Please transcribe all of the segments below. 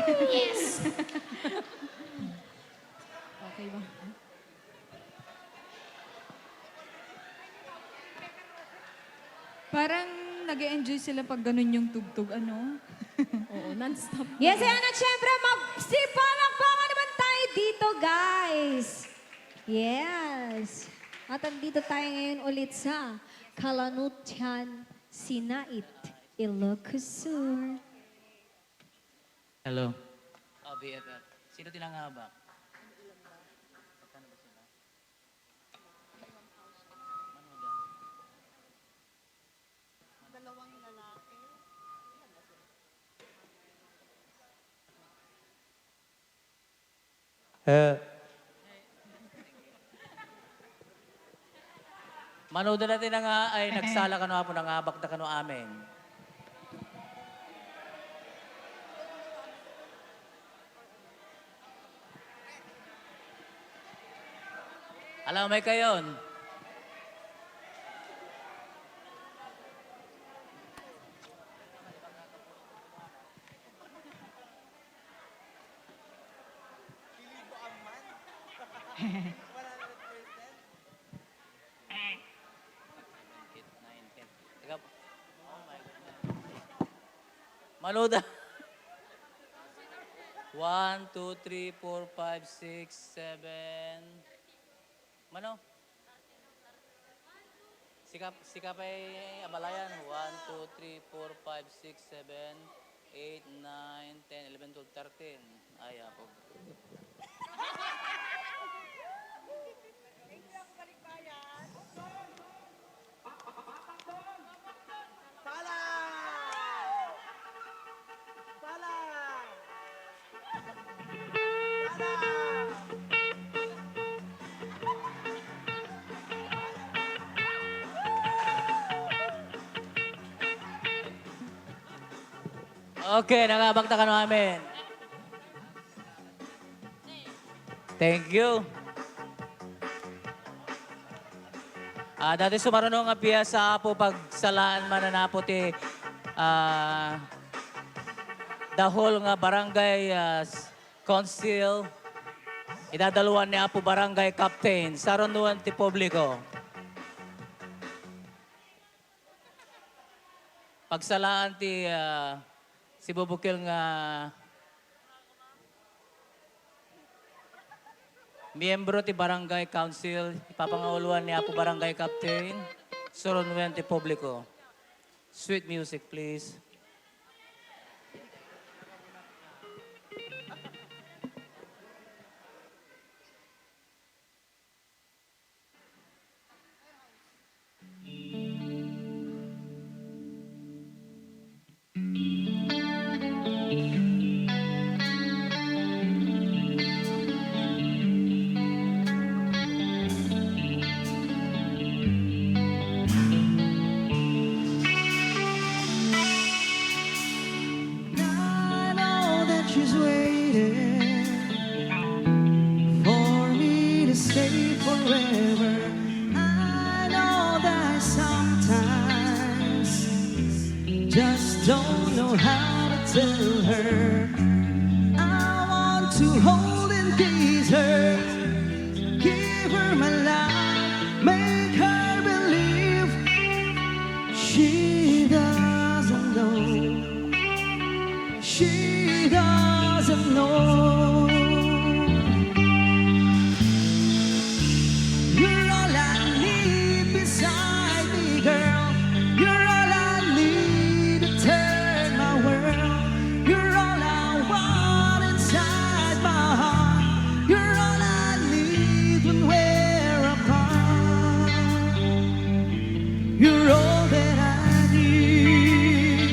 Yes! Okay ba? Parang nag-e-enjoy sila pag ganun yung tugtog, ano? Oo, non-stop. Yes, ayan at syempre, magsipamakpakan naman tayo dito, guys. Yes. At andito tayo ngayon ulit sa Kalanutian, Sinait, Ilocosur. Hello. Oh, BFF. Sino tinanghabak? Magkano ba sila? Manood yan. Manood na natin ay nagsala ka no po, nanghabak na ka no amin. Alam may kayon. Manood na. 1, 2, 3, 4, 5, 6, 7. Mano? Sikap ay abalayan. 1, 2, 3, 4, 5, 6, 7, 8, 9, 10, 11, 12, 13. Ay, ako. Okay, nangabak na ka namin. Thank you. Dati sumarunong nga biya sa apo pagsalaan mananapo ti the whole nga barangay council. Idadaluan ni apo barangay captain. Sarunuan ti publiko. Pagsalaan ti si Bubukil nga miyembro ti Barangay Council, ipapangawuluan ni Apo Barangay Captain, surunwen ti publiko. Sweet music, please. I know that she's waiting for me to stay forever. I know that I sometimes just don't know how to tell her. I want to hold and tease her, give her my love, make her believe she doesn't know. She doesn't know. You're all I need beside me, girl. You're all I need to turn my world. You're all I want inside my heart. You're all I need when we're apart. You're all that I need.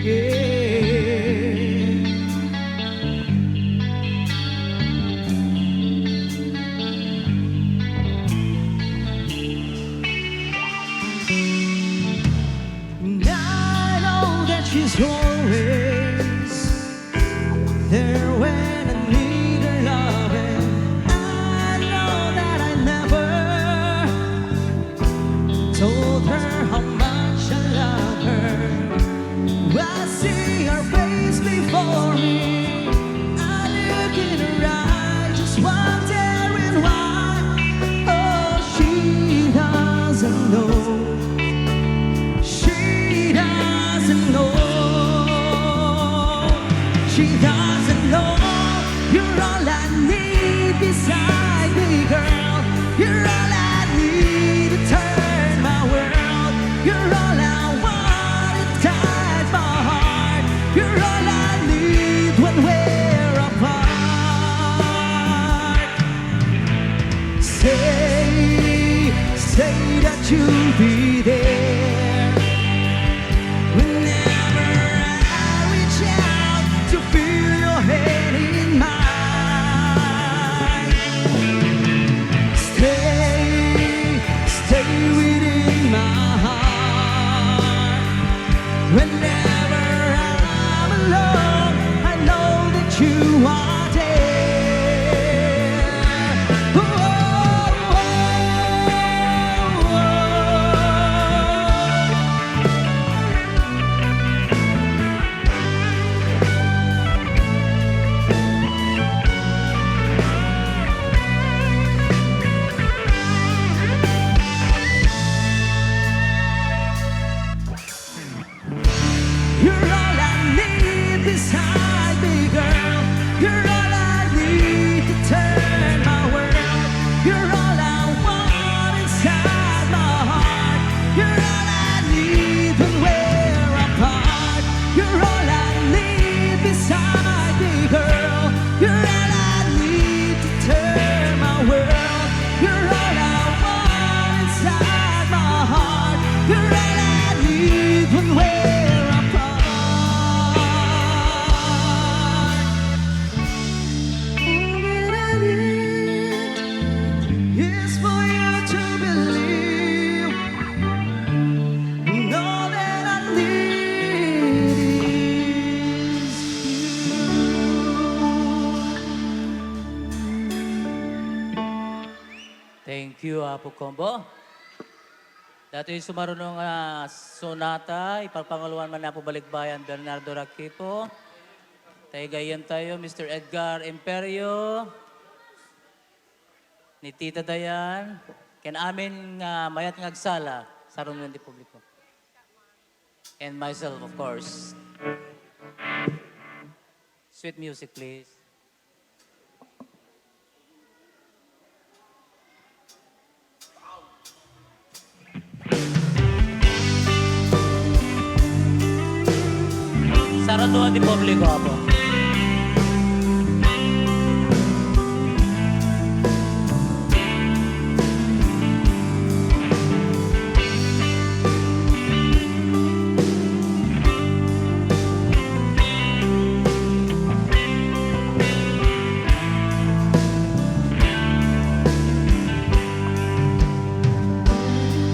Yeah. And I know that she's always there when I need her loving. I know that I never told her how much I love her. I see her face before me. in her eyes, just wondering why. Oh, she doesn't know. She doesn't know. She doesn't know. You're all I need beside me, girl. You're all I need to turn my world. You're all I want to guide my heart. You're all I need when we're apart. Say that you'll be there whenever I reach out to feel your hand in mine. Stay within my heart. Whenever I'm alone, I know that you are there. Oh, oh, oh, You're all I need beside me, girl. You're all I need to turn my world. You're all I want inside my heart. You're all I need when we're apart. You're all I need beside me, girl. You're all I need to turn my world. You're all I want inside my heart. You're all I need when we're apart. All that I need is for you to believe. And all that I need is you. Thank you, Apo Combo. Dato yung sumarunong sonata, ipagpanguluan man na po balikbayan Bernardo Raquipo. Tayo gayon tayo, Mr. Edgar Imperio, ni Tita Dayan, ken amin mayat ngagsala sa Romulo di Publiko. And myself, of course. Sweet music, please. Saratuan di Publiko, Apo.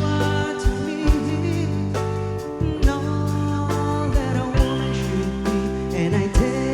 What to me, and all that I want you to be, and I did.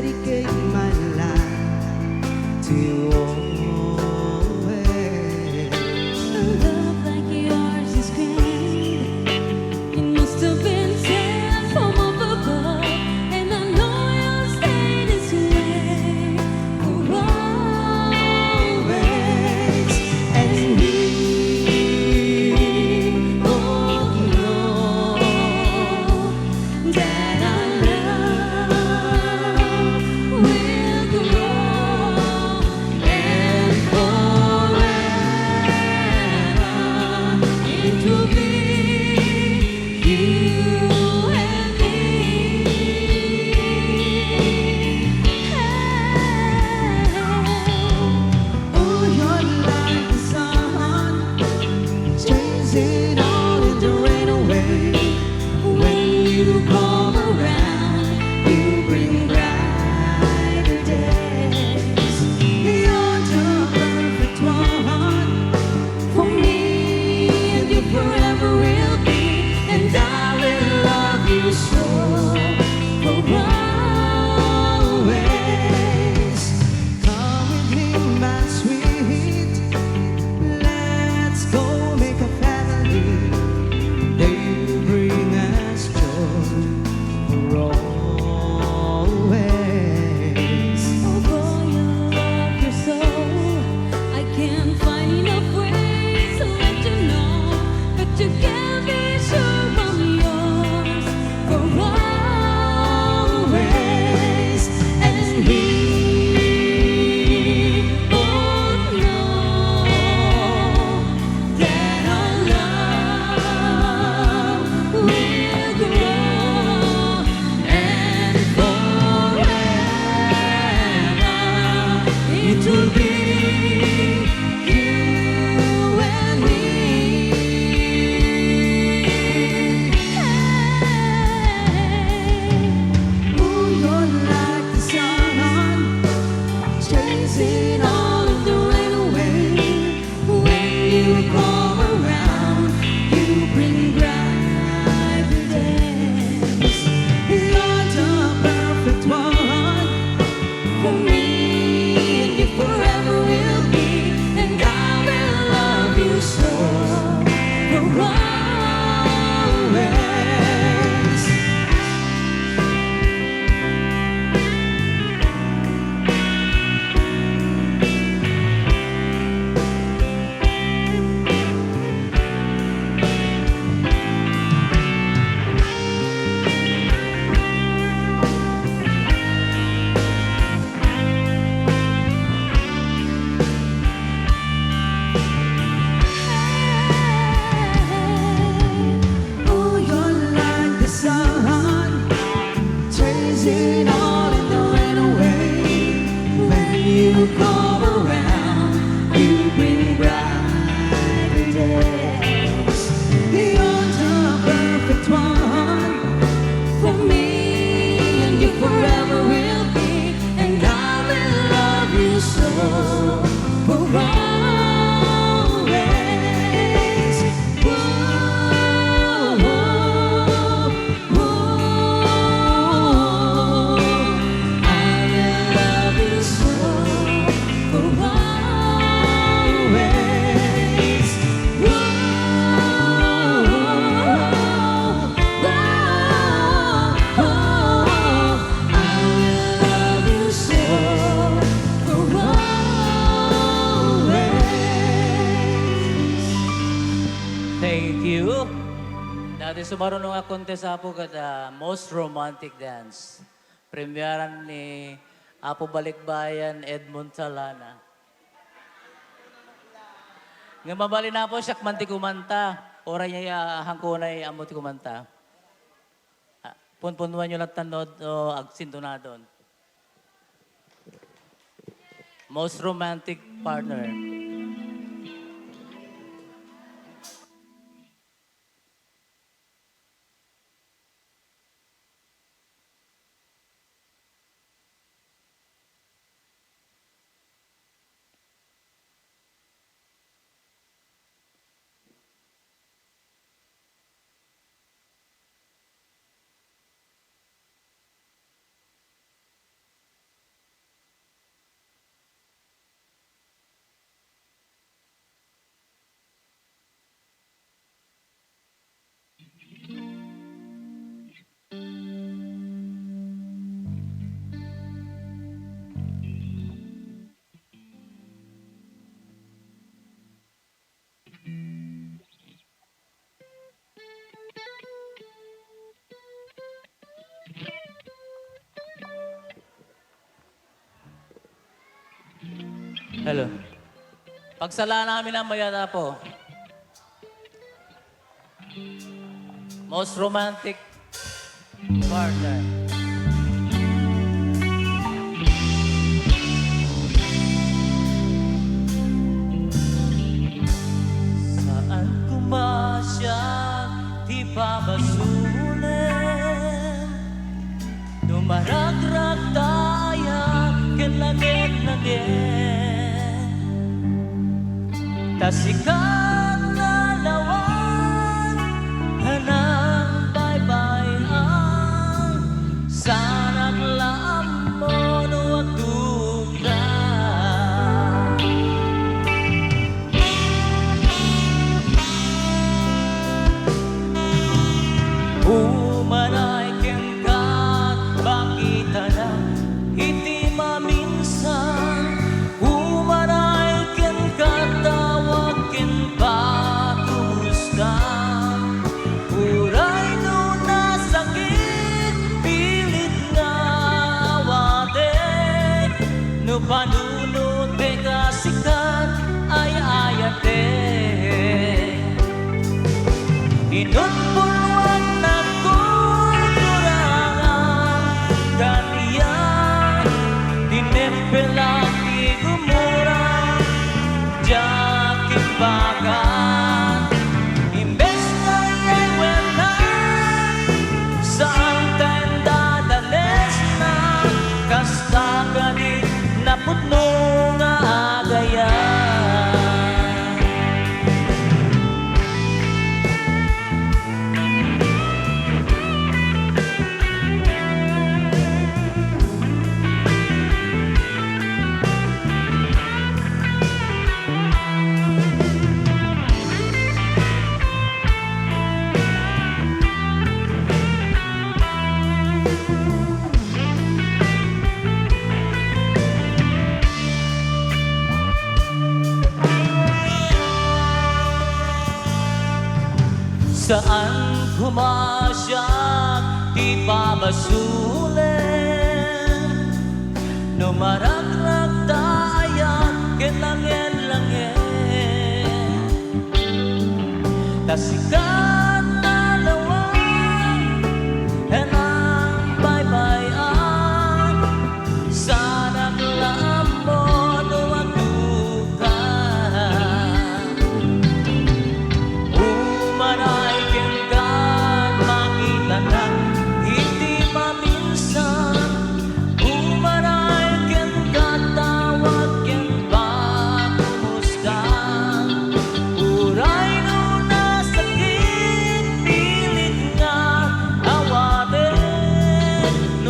dancing all in the right way. When you come around, you bring brighter days. You're the perfect one for me, and you forever will be, and I will love you so for always. Whoa, whoa, I will love you so for always. Whoa, I will love you so for always. Thank you. Dati sumarunong nga contest Apo kada most romantic dance. Premieran ni Apo Balikbayan, Edmond Salana. Nga mabali na po siya manti kumanta. Ora niya hangkunay amo ti kumanta. Punpunuan nyo lang tanod o agsintonadon. Most romantic partner. Hello. Pagsala namin ang mayata po. Most romantic partner. Saan kumasya, di pa basulit. Dumaragrak tayo, kinlagit-lagit. Tasikat na lawan, hanang baybayan. Sana'y laam mo no agduda. Umanay kengkat, bakit na iti maminsan. Umanay kengkat, tawag ken patuska. Uray no nasakit, pilit nga awate. No panunod te kasikat, ay ayate. Inutpuluan na kulturangan, kaniyan, dinempelak igumura, jakin bagan. Imbes na yawenan, saan tayo dadales na, kasta ganit na putno nga agayan. Saan kumasyak, di pa basulit. No maraglag tayan, kinlangin-langin. Tasikat na lawan, and ang baybayan.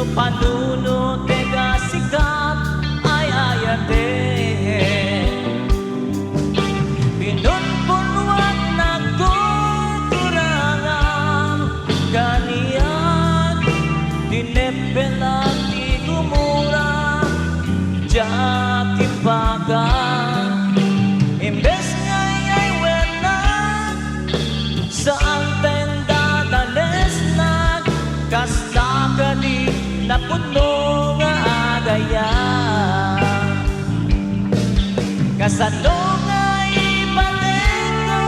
no panuno tega sikat ay ayate pinunpunuan nagkukurangan kaniyan dinepelang di gumura jakipagan imbes ngayay wena saan tenda dalesnag kasta ka di napuno nga agaya kasano nga ibalena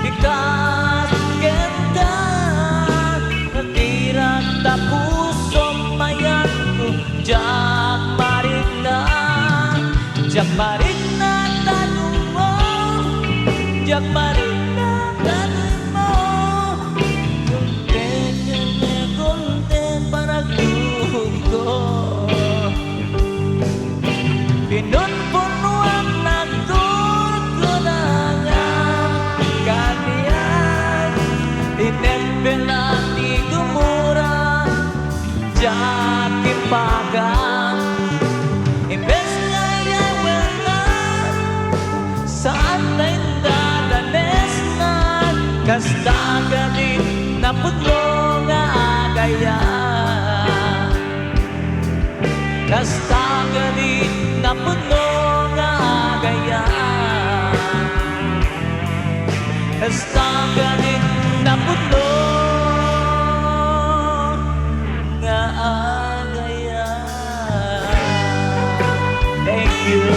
bikas ganda natirat ta puso mayan ko jak marina tanong mo jak marina tanong mo konten para ko pinunpunuan nagkukulangan kaniyan tinempelan di gumura jakipagan imbes nga yawelan saan na indadanesnan kasta ka din napudlo nga agaya kasta ka din napudlo nga agaya kasta ka din napudlo nga agaya. Thank you.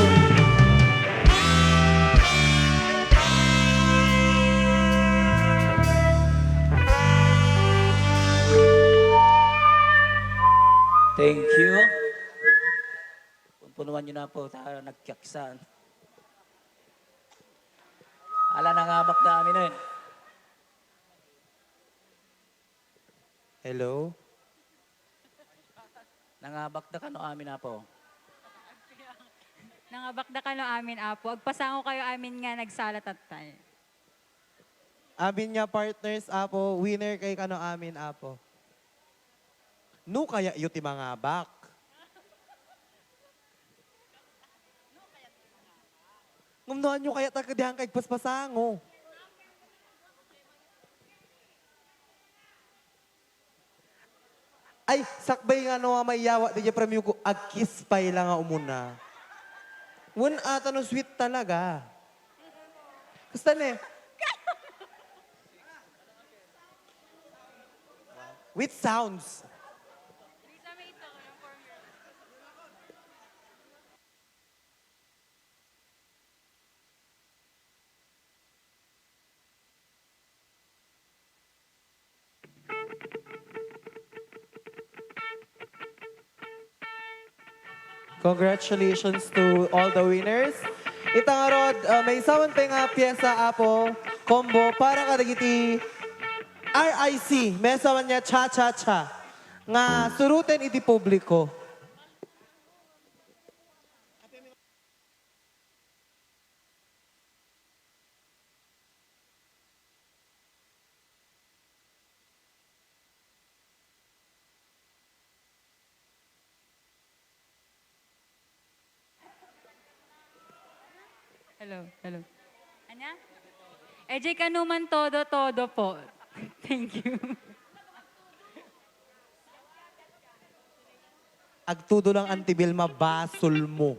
Thank you. Punuan nyo na po tayo nagkaksan. Ala nangabak na amin nun. Hello? Nangabak na kano amin na po. Nangabakda ka no amin apo. Agpasango kayo amin nga nagsalat at tayo. Amin nga partners apo, winner kay kano amin apo. No kaya yuti mga bak. Ngumnoan nyo kaya tagadihan kay paspasango. Ay, sakbay nga no may yawa di premyo ko agkis pay lang nga umuna. Wun ata no sweet talaga. Gusto ne? With sounds. Congratulations to all the winners. Itangarod, may sawan pa nga pyesa apo, combo, para kadagiti RIC, may sawan niya cha-cha-cha. Nga suruten iti publiko. Hello. Anya? Ejay kanuman todo po. Thank you. Agtudo lang antibil mabasol mo.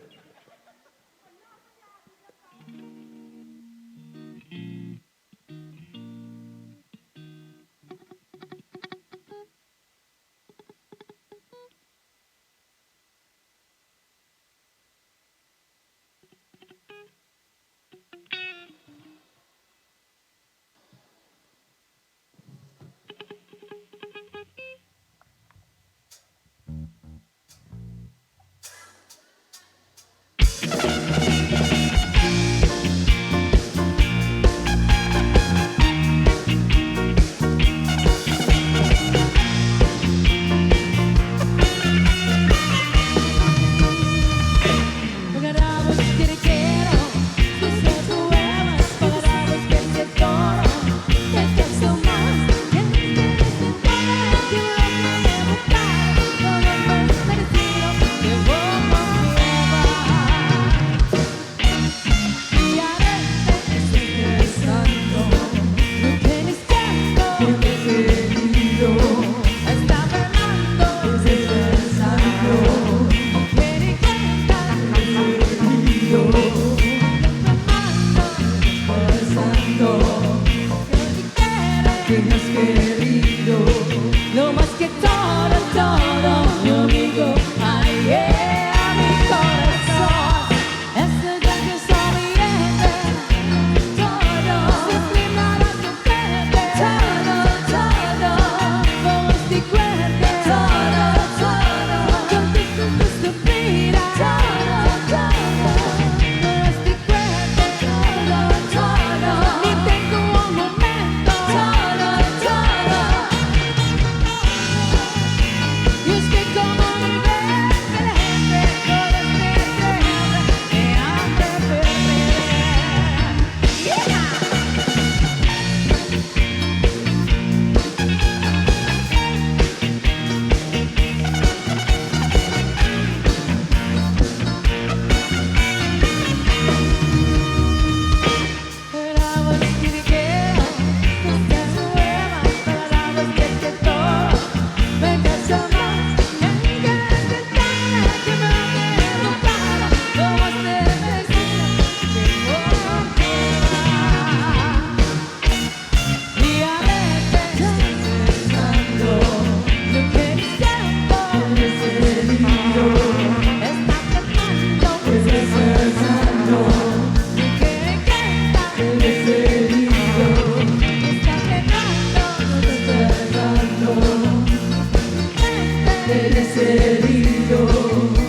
eres querido.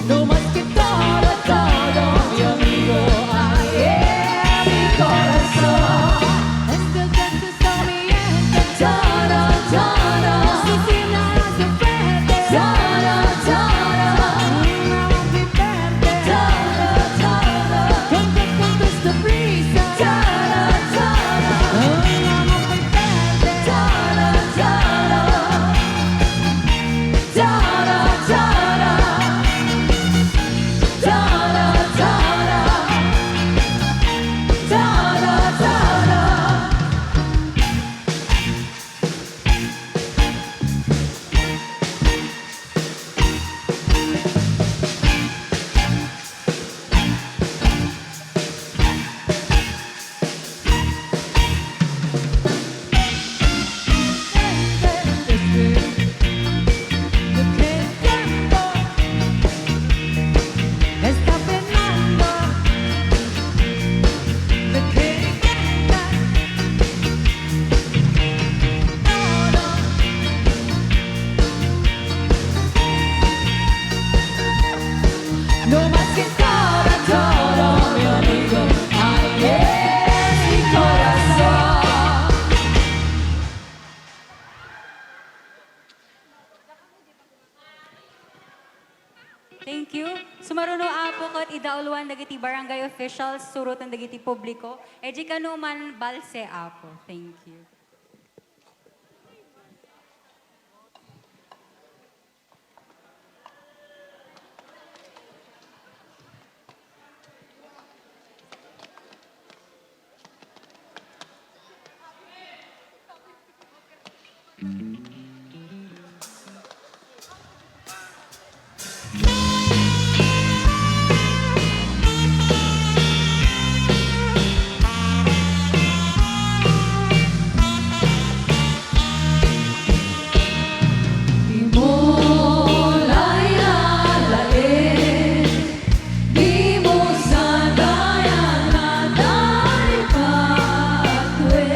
No más que todo, todo, mi amigo, ay, mi corazón. Este texto está miente, todo, todo. Si sin nada se pierde, todo, todo. No mi verte, todo, todo. Con esta prisa, todo, todo. No me perde, todo, todo. Todo, todo. Todo, todo. Todo, todo. Está penando de que no más que todo, todo, mi amigo, ay, es mi corazón. Thank you. Sumaruno apo kat idauluan dagiti barangay officials, surutan dagiti publiko. Eji kanuman balse apo. Thank you. Di mo layalain, di mo sadayan at alipatwe.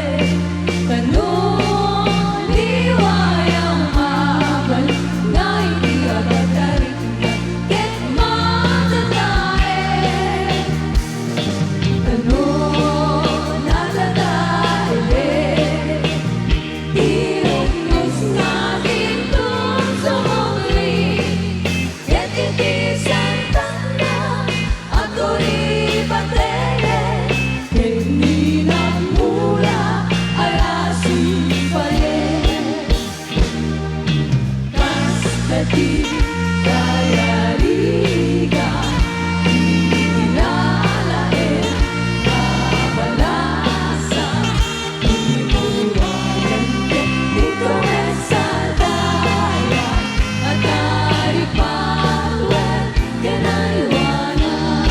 Kanuliwayang mabal na hindi agad narinig ket matatae. Kanu natatae. Tirugnos natin dun sa muli, ket itisan tanda at uripatele, ket ninagmula alasipaye. Kas kati kayariga, inalae, kabalasa, imuwayan dito sa daya at aripatwe kanaliwanag.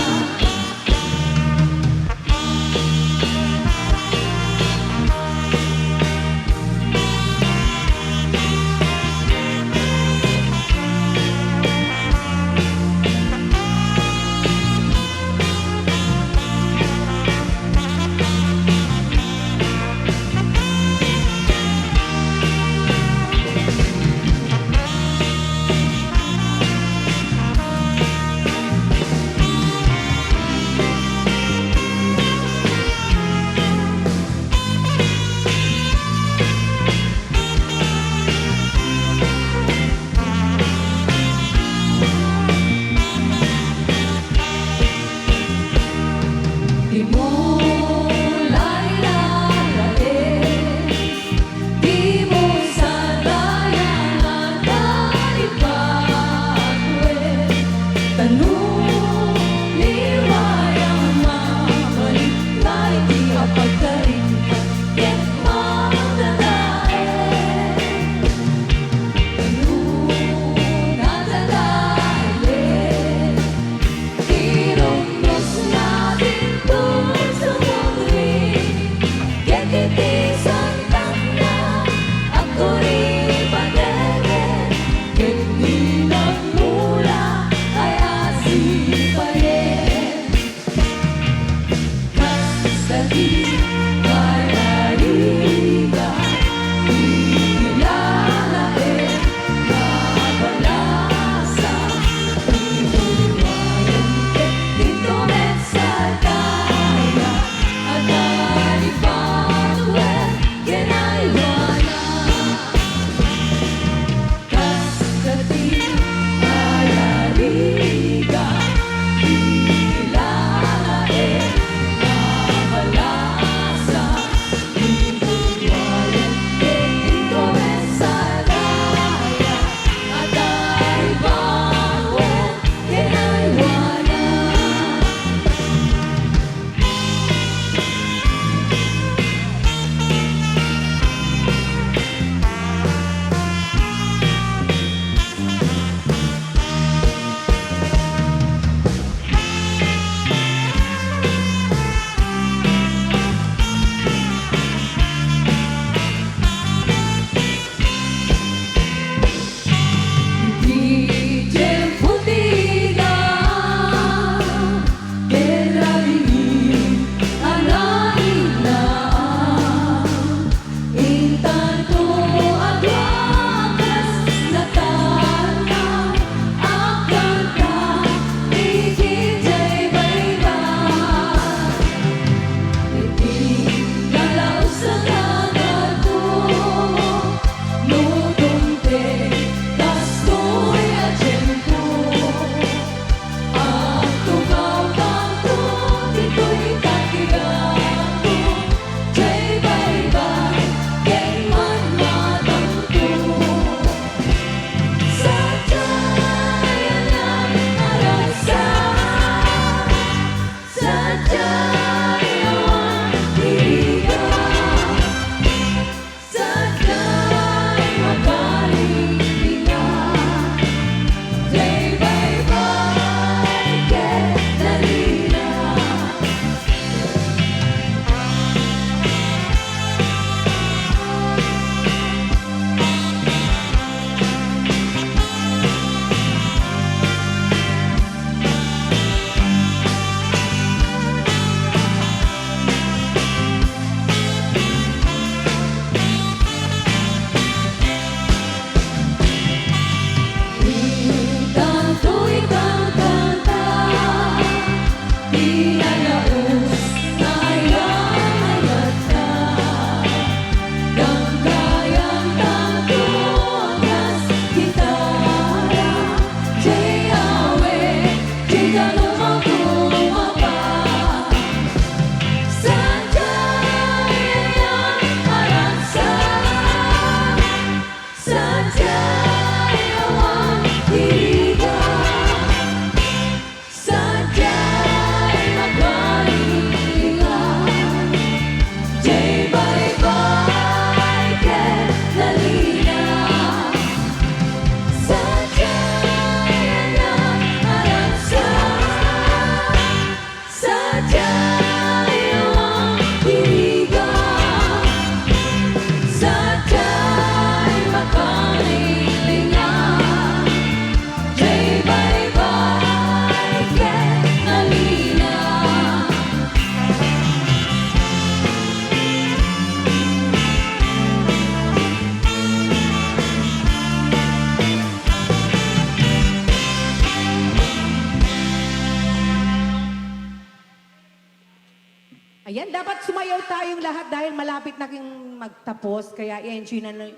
Ayan, dapat sumayaw tayong lahat dahil malapit na kang magtapos. Kaya i-enjoy na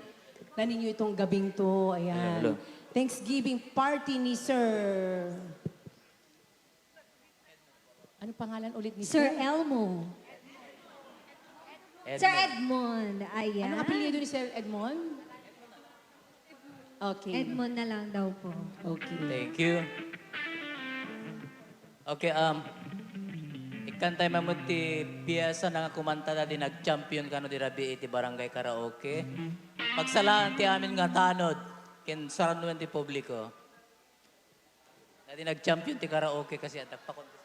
ninyo itong gabing to. Ayan. Hello. Thanksgiving party ni Sir... Ano pangalan ulit ni Sir Elmo. Edmond. Sir Edmond. Ayan. Anong apelyido ni Sir Edmond? Okay. Edmond na lang daw po. Okay. Thank you. Okay, ikantay mo ti piyesa na nga kumanta na di nag-champion ka no di rabi iti barangay karaoke. Pagsalaan ti amin nga tanod, kin saranuan ti publiko. Na di nag-champion ti karaoke kasi at nagpakontes.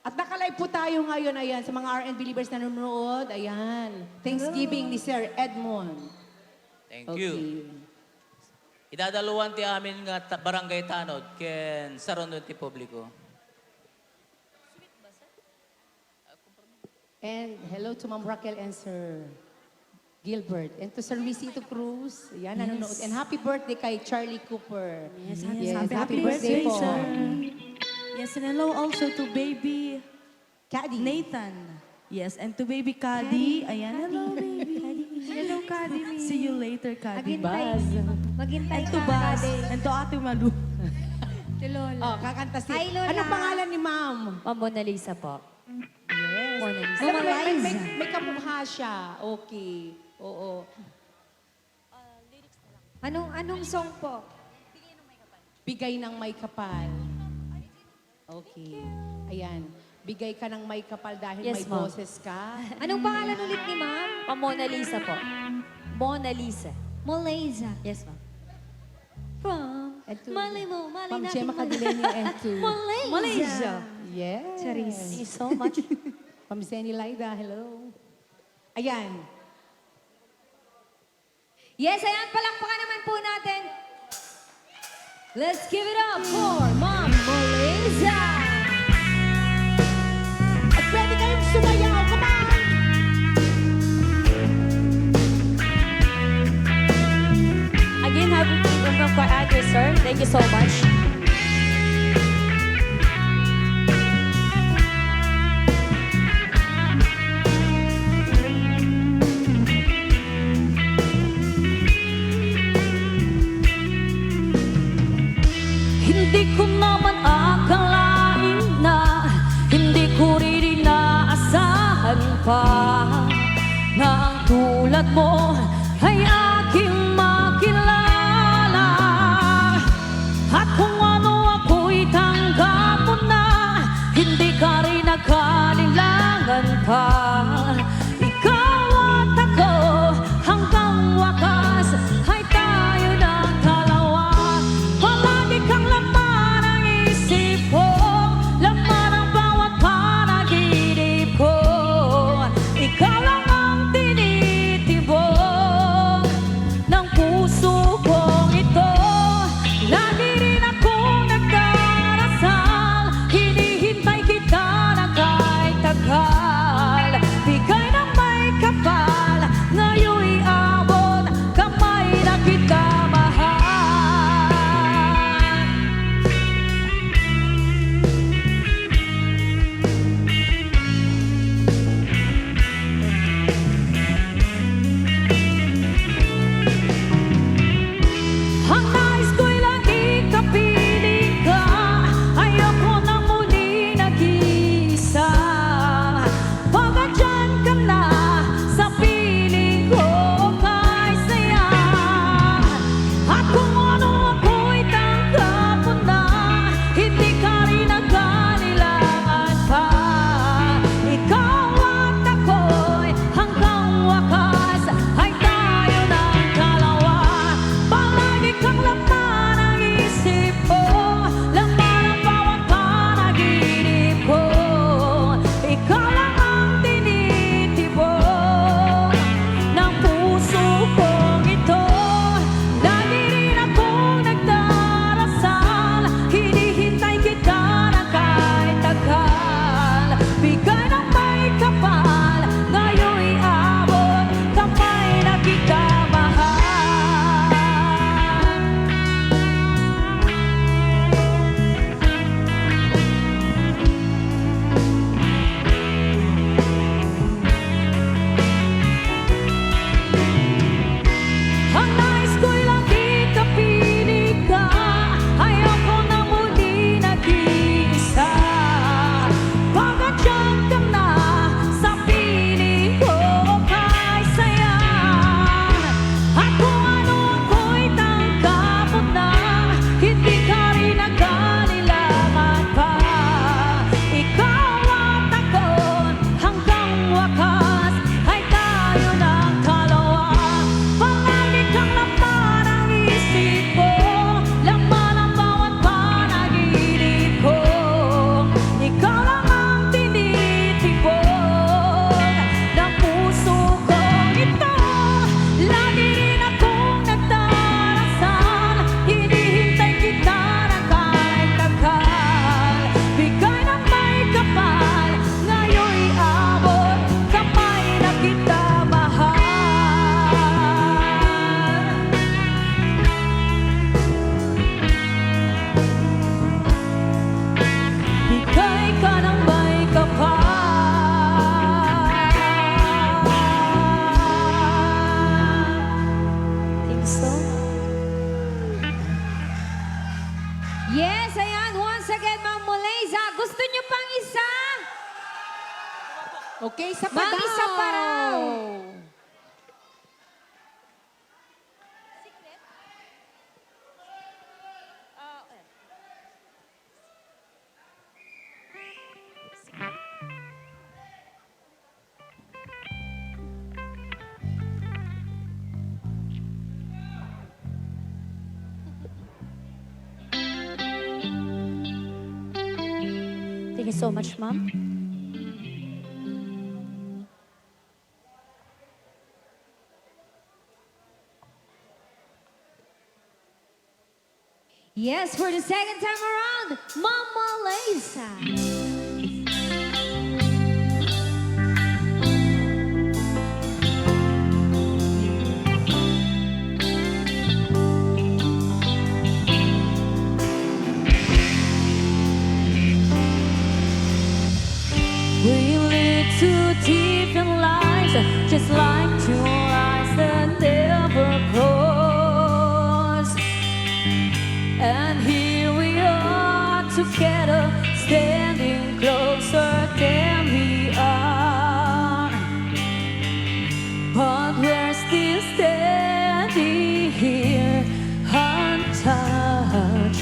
At nakalive po tayo ngayon, ayan, sa mga RN believers na nanonood. Ayan. Thanksgiving ni Sir Edmond. Thank you. Idadaluan ti amin nga barangay tanod, ken saranuan ti publiko. And hello to Ma'am Raquel and Sir Gilbert. And to Sir Luisito Cruz. Ayan, nanonood. And happy birthday kay Charlie Cooper. Yes, happy birthday po. Yes, and hello also to baby Caddy. Nathan. Yes, and to baby Kadi. Ayan, hello baby. Hello, Kadi. See you later, Kadi. Maghintay. Maghintay And to ka, Baz. Kadi. And to Ate Malu. To Lola. Oh, kakanta si... Hi, Lola. Anong pangalan ni Ma'am? Ma'am Mona Lisa po. Yes. Mona Lisa. Alam mo, Mona Lisa. may kamukha siya. Okay. Oo. Anong song po? Bigay ng may kapal. Okay. Ayan. Bigay ka ng may kapal dahil Yes, may ma'am. boses ka. Anong pangalan ulit ni Ma'am? Ma'am Mona Lisa po. Mona Lisa. Malaysia. Yes, ma'am. From And to- Mali mo, Mali Ma'am natin Gemma Cadileño and to... Malaysia. Yes. Charis. Thank you so much. Ma'am Zenny Laida, hello. Ayan. Yes, ayan, palakpakan naman po natin. Let's give it up for Ma'am Malaysia. At pwede kayong sumayaw. Come on! Again, happy birthday from Choir Actor, sir. Thank you so much. Hindi ko naman akalain na hindi ko rin inaasahan pa na ang tulad mo ay aking makilala. At kung ano ako'y tanggap mo na, hindi ka rin nakalilangan pa. Ikaw at ako hanggang wakas ay tayo ng dalawa. Palagi kang laman ang isip ko, laman ang bawat panaginip ko. Ikaw lang ang tinitibok. Yes, ayan. Once again, Ma'am Moleza. Gusto niyo pang isa? Okay, isa pa Ma'am, daw. isa pa raw. Thank you so much, Ma'am. Yes, for the second time around, Ma'am Moleza. We live two different lives, just like two lines that never cross. And here we are together, standing closer than we are. But we're still standing here, untouched.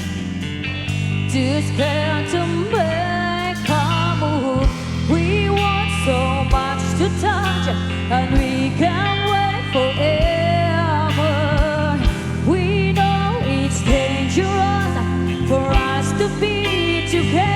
Too scared to make a move. We want so much to touch, and we can't wait forever. We know it's dangerous for us to be together.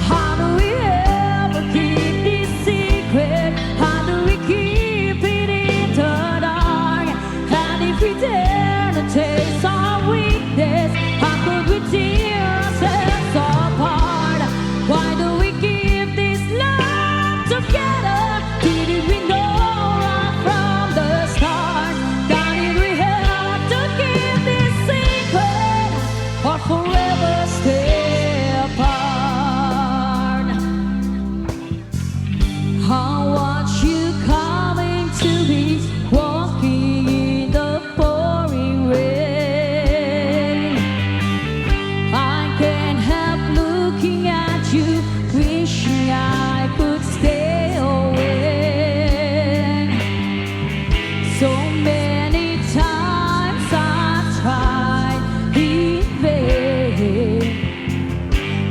How do we ever keep this secret? How do we keep it in the dark? And if we dare to taste our weakness, how could we tear ourselves apart? Why do we keep this love together? Didn't we know right from the start? That if we have to keep this secret or forever stay apart? I watch you coming to me, walking in the pouring rain. I can't help looking at you, wishing I could stay away. So many times I've tried in vain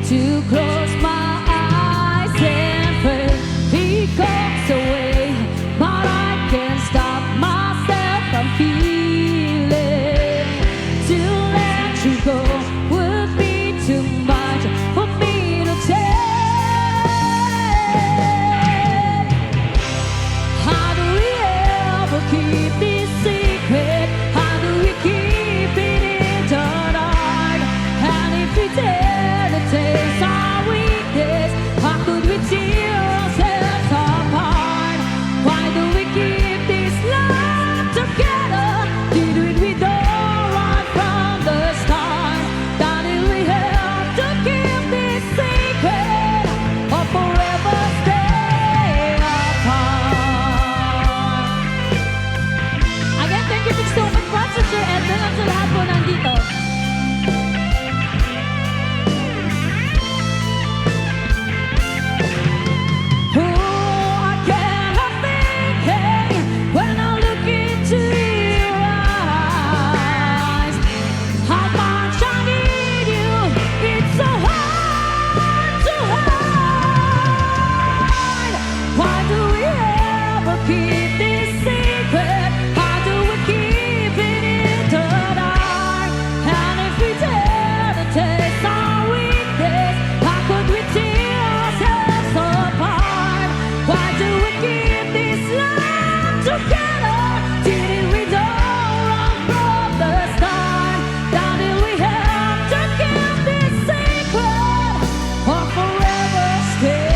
to close my eyes and pray he goes away, but I can't stop myself from feeling. To let you go would be too much for me to take. How do we ever keep this secret? How do we keep it in the dark? And if we dare to taste our weakness, how could we tear ourselves apart? Why do we keep this love together? Did we know right from the start that if we have to keep this secret or forever stay apart? Again, thank you so much, Pastor Edwin, at sa lahat po nandito. Oh, I can't help thinking when I look into your eyes, how much I need you. It's so hard to hide. Why do we ever keep this secret? How do we keep it in the dark? And if we dare to taste our weakness, how could we tear ourselves apart? Why do we keep this love together? Didn't we know right from the start that if we have to keep this secret or forever stay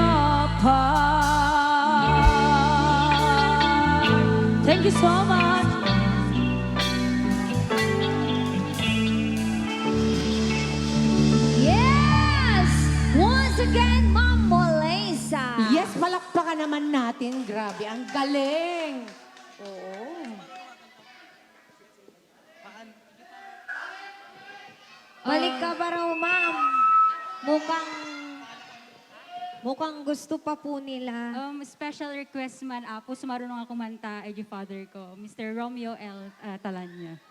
apart? Thank you so much. Yes! Once again, Ma'am Moleza. Yes, palakpakan naman natin. Grabe, ang galing. Oo. Balik ka ba raw, ma'am? Mukhang gusto pa po nila. Special request man po, sumarunong ako manta, ay father ko, Mr. Romeo L. Talanya.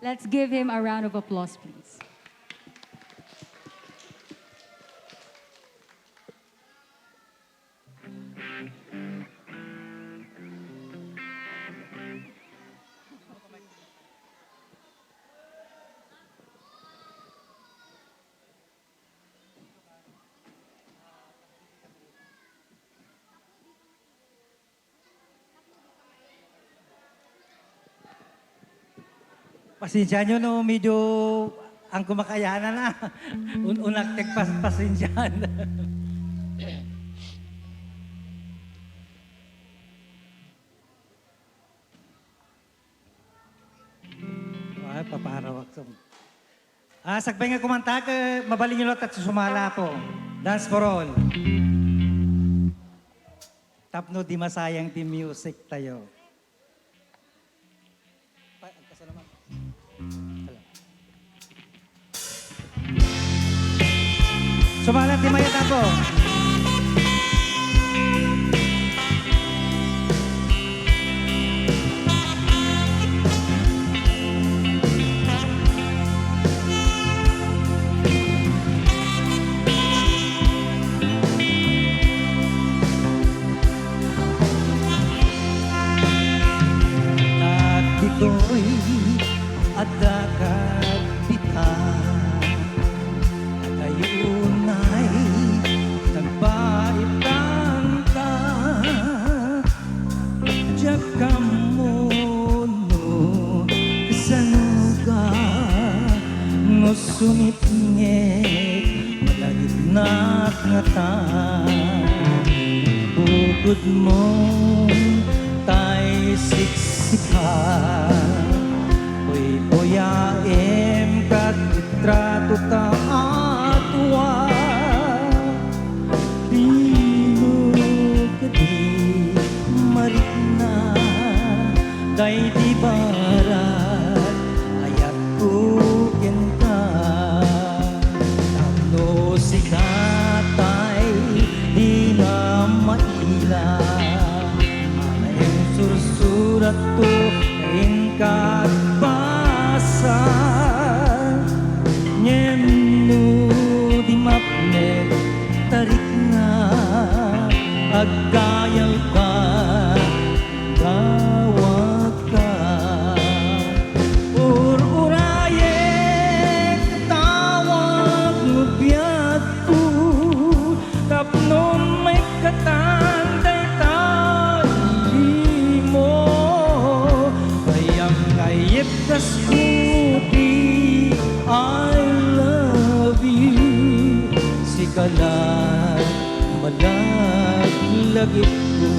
Let's give him a round of applause, please. Pasensya nyo no, medyo ang kumakayanan na. Unaktek pasensya na. Ay, papaharawak sa... sagbay nga kumanta ka, mabalin nyo lot at susumala po. Dance for all. Tapno di masayang di music tayo. Sumalat di mayat ako. Nagdito'y at dakagbitan at ayunay nagbaitan ka diyak ka mono kasanuga no sumipngit malagit na ngata bukod mo tay siksikan Uy, boyaem kat litrato ta atwa Di mo kadi marikna Day di barat ayat ko ka Talo si katay di na maila Alayang sursurat to Ingkat basa Nyemno di mapne tarik na Agayal ka Gawag ka Ur-uraye Katawag Ngubiyat ko Tapnon may katantay tayo mo Kayip kas kupi I love you Sikalat malaglagip ko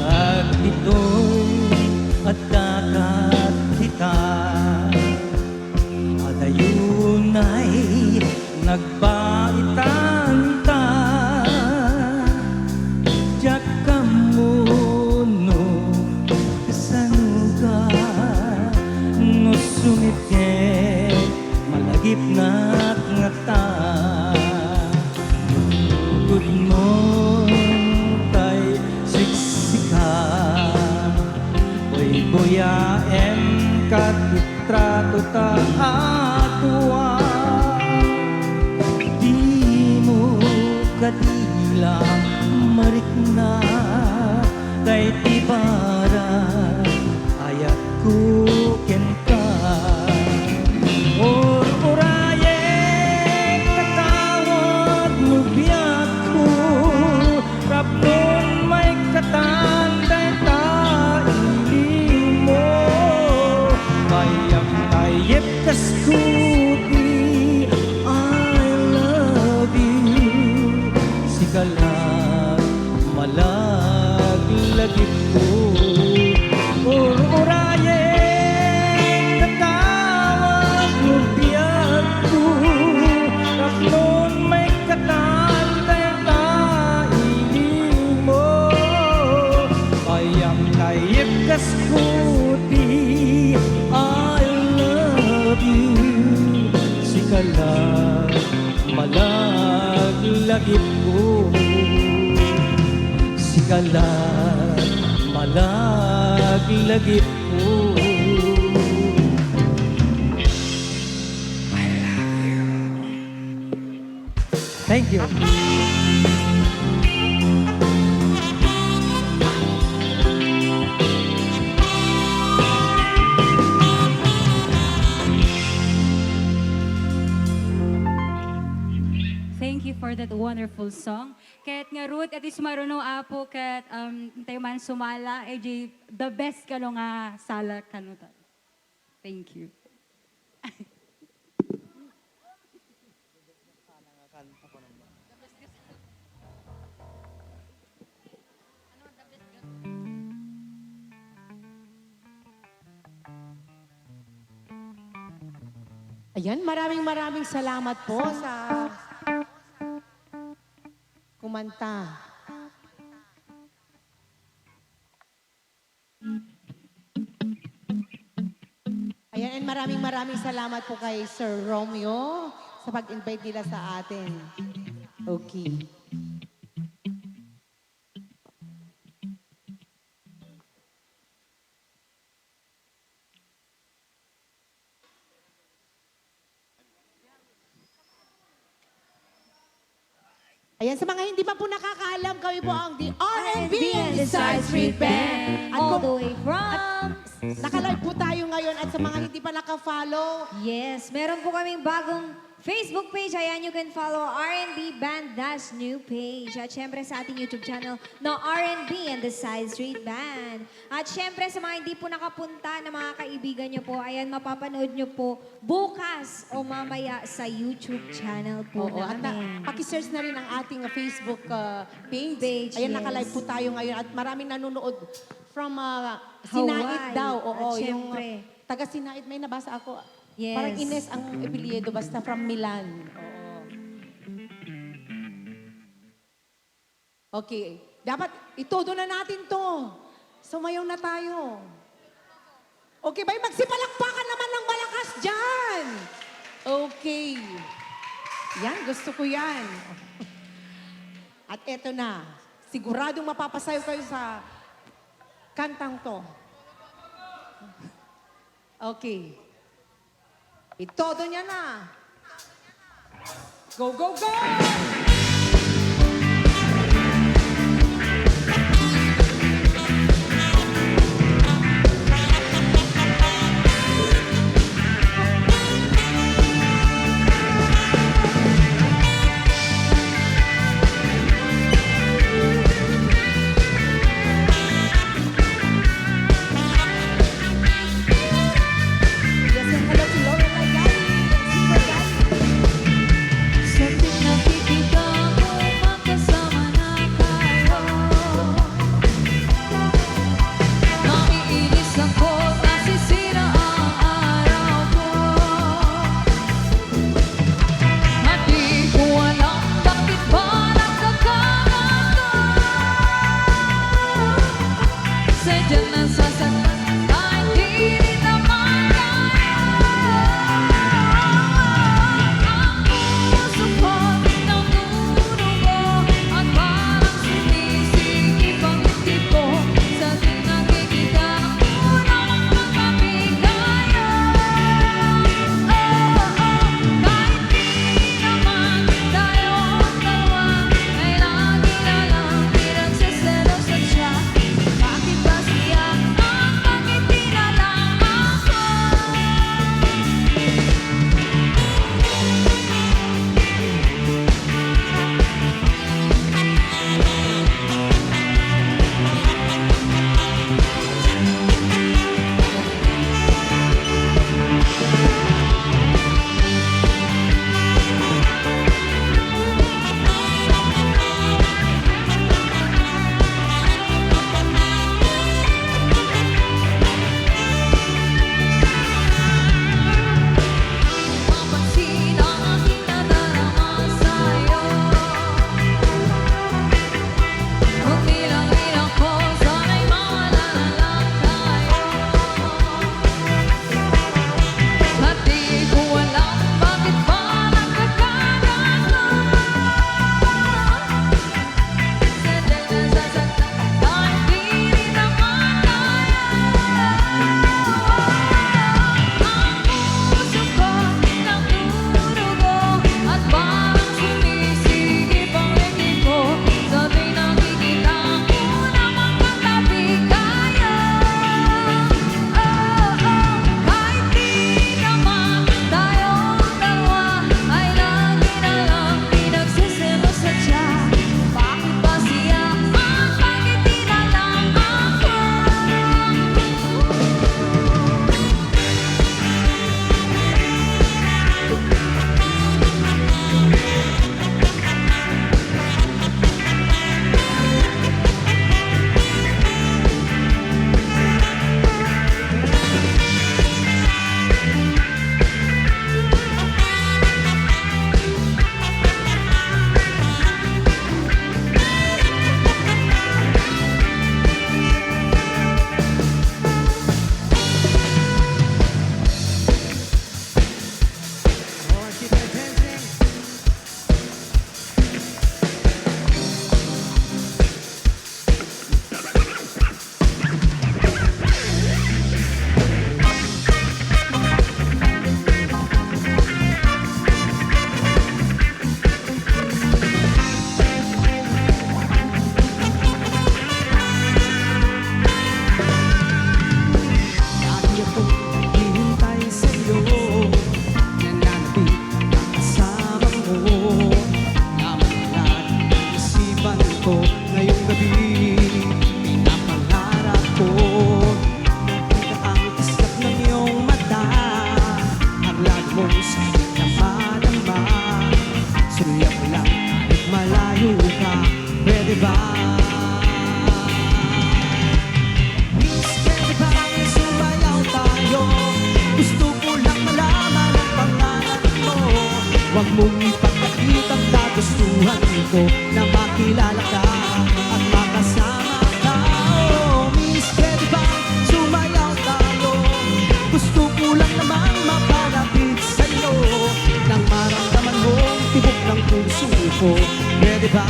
At ito'y at dagat kita Ayunay nagbaitan ta Diyak ka mono kasanuga No sumipye malagip na ngata Bukod mo tay siksika Uy boyaem kat litrato ta atwa Di mo kadila marikna Day tibara ayat ko ka Ur-uraye katawag lubiyat ko Rapnon may katanday taili mo Kayip kas kupi I love you lagip ko Sikalat malaglagip ko I love you. Thank you. Thank you for that wonderful song. Ket nga Ruth, at is maruno apo ket tayo man sumala, the best ka no nga sala kanutan. Thank you. Ayan, maraming salamat po sa kumanta. Ayan, and maraming salamat po kay Sir Romeo sa pag-invite nila sa atin. Okay. Ayan, sa mga hindi pa po nakakaalam, kami po ang The R&B and the Side Street Band. At All kung the way from... naka-live po tayo ngayon at sa mga hindi pa naka-follow, Yes, meron po kaming bagong Facebook page. Ayan, you can follow R&B Band Dash New Page. At syempre sa ating YouTube channel na R&B and the Side Street Band. At syempre sa mga hindi po nakapunta na mga kaibigan nyo po, ayan, mapapanood nyo po bukas o mamaya sa YouTube channel po oo, at namin. pakisearch na rin ang ating Facebook page. Page, Ayan, yes. naka-live po tayo ngayon at maraming nanonood from Hawaii. Sinait daw. Oo, At yung syempre. taga Sinait, may nabasa ako. Yes. Parang Ines ang epilyedo, basta from Milan. Oo. Okay, dapat itodo na natin to. Sumayaw na tayo. Okay, bay, magsipalakpakan naman ng malakas dyan. Okay. Yan, gusto ko yan. At eto na, siguradong mapapasayo kayo sa kantang to. Okay. Itodo niya na. Go, go, go! Yes, and hello to Lorelai Gatti. Super Gatti. Something nakikita Huwag mong ipagkait ang kagustuhan ko na makilala ka at makasama ka. Oh, miss, pwede bang sumayaw tayo? Gusto ko lang namang mapalapit sa'yo nang maramdaman mo ang tibok ng puso ko. Pwede ba?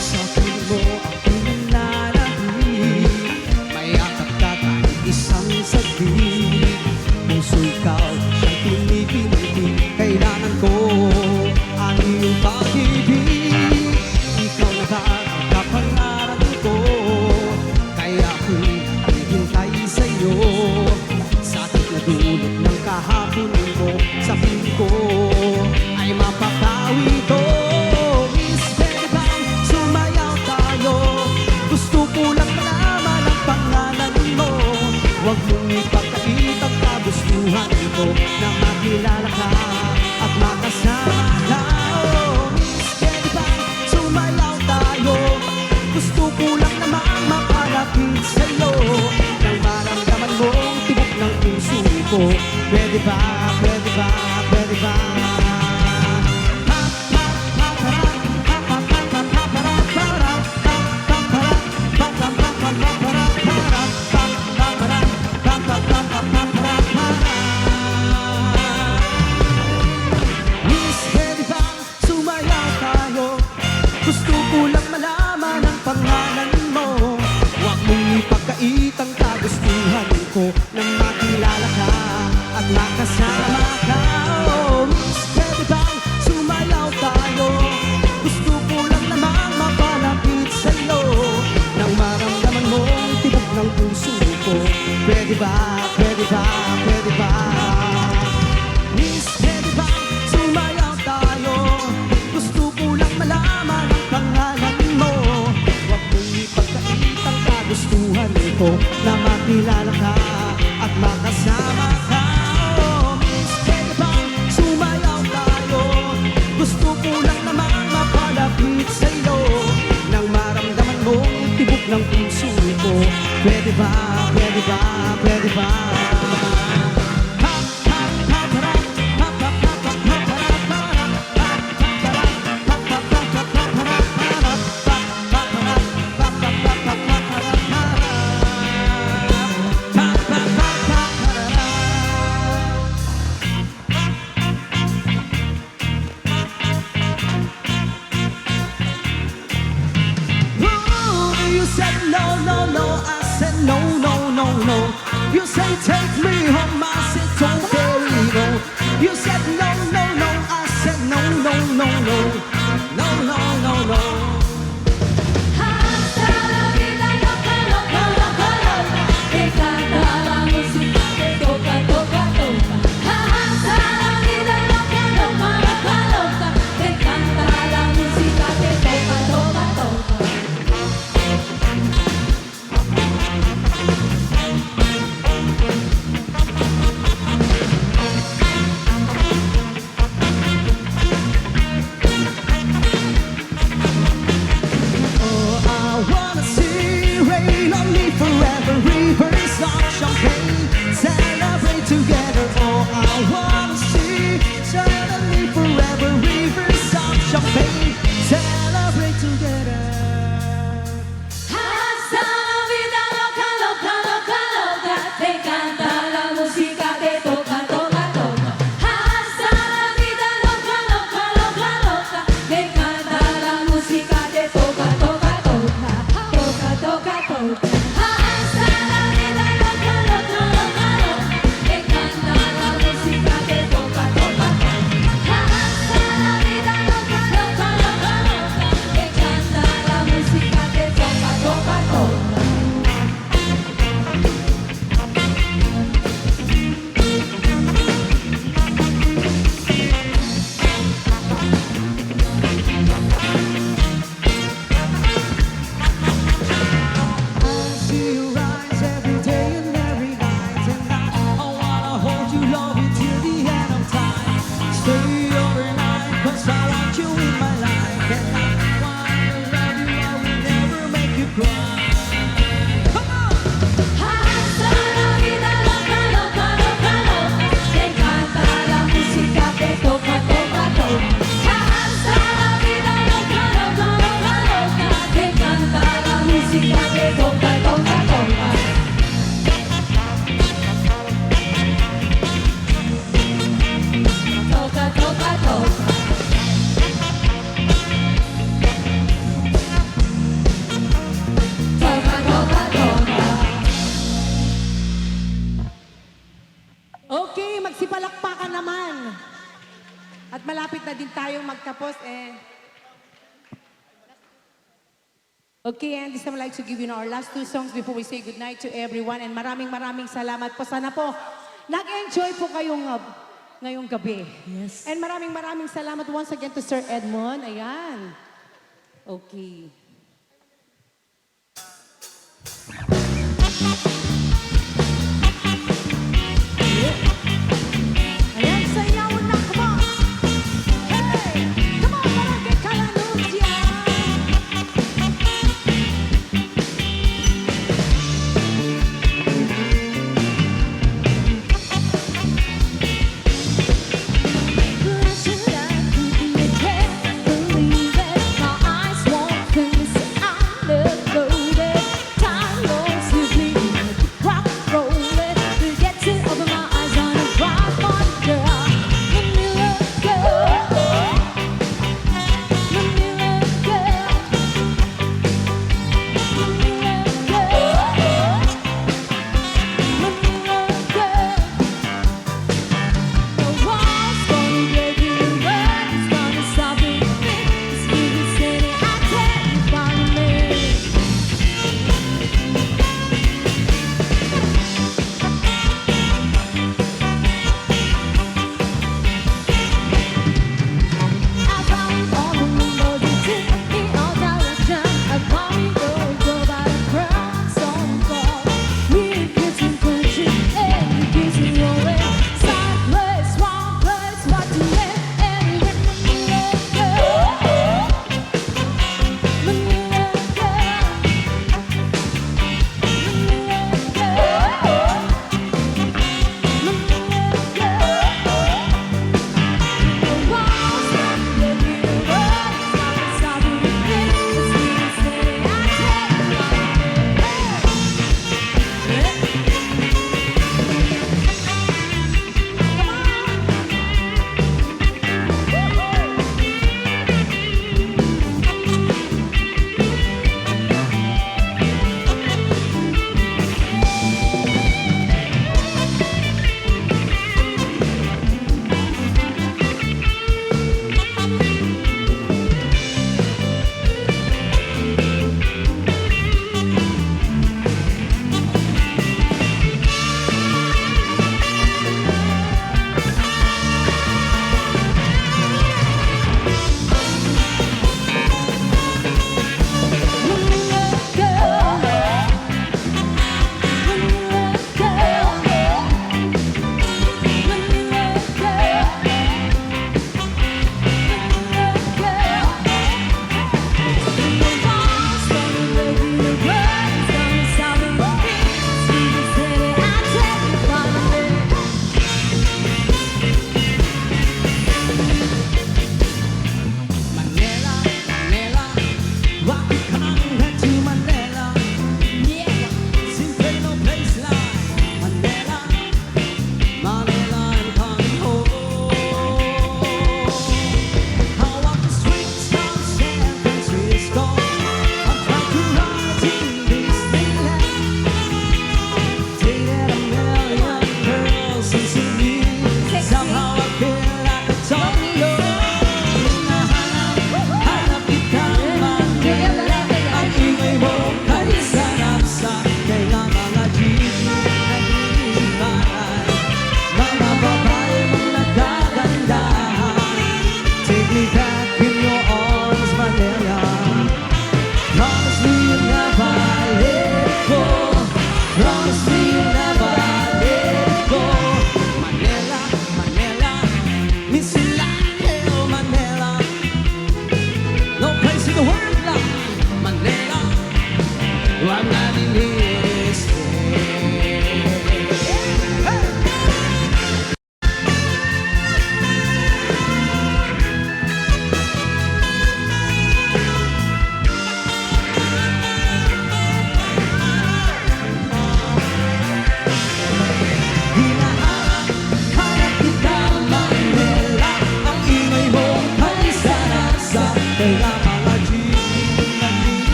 Sa piling mo ako'y nananahimik, mayakap ka kahit isang saglit. Puso ikaw siyang pinipiniti, kailangan ko ang iyong pag-ibig. Ikaw na ba ang kapangarap ko, kaya ako'y hihintay sa'yo. Sakit na dulot ng kahapon mo, sa piling ko ay mapapawi ko. Miss, pwede bang sumayaw tayo? Gusto ko lang malaman ang pangalan mo. Huwag mong ipagkait ang kagustuhan ko na makilala ka at makasama ka. Oh, miss, pwede bang sumayaw tayo? Gusto ko lang namang mapalapit sa'yo nang maramdaman mo ang tibok ng puso ko. Pwede ba, pwede ba, pwede ba? Miss, pwede bang sumayaw tayo? Gusto ko lang malaman ang pangalan mo. Huwag mong ipagkait ang kagustuhan ko nang makilala ka at makasama ka. Oh, miss, pwede bang sumayaw tayo? Gusto ko lang namang mapalapit sa'yo nang maramdaman mo ang tibok ng puso ko. Pwede ba, pwede ba, pwede ba? Miss, pwede bang sumayaw tayo? Gusto ko lang malaman ang pangalan mo. Huwag mong ipagkait ang kagustuhan ko na makilala ka at makasama ka. Oh, miss, pwede bang sumayaw tayo? Gusto ko lang namang mapalapit sa'yo nang maramdaman mo ang tibok ng puso ko. Pwede ba, pwede ba, pwede ba? You said no, no, no, I said no, no, no, no. You say take me home, I said don't very no. You said no, no, no, I said no, no, no, no. No, no, no, no. Hasta la vida loca, loca, loca, loca. Te canta la música, te toca, toca, toca. Hasta la vida loca, loca, loca, loca. Te canta la música, te toca, toca, toca. Okay, magsipalakpakan naman. At malapit na din tayong magtapos Okay, and this time I'd like to give you our last two songs before we say goodnight to everyone. And maraming salamat po. Sana po, nag-enjoy po kayong ngayong gabi. Yes. And maraming salamat once again to Sir Edmond. Ayan. Okay.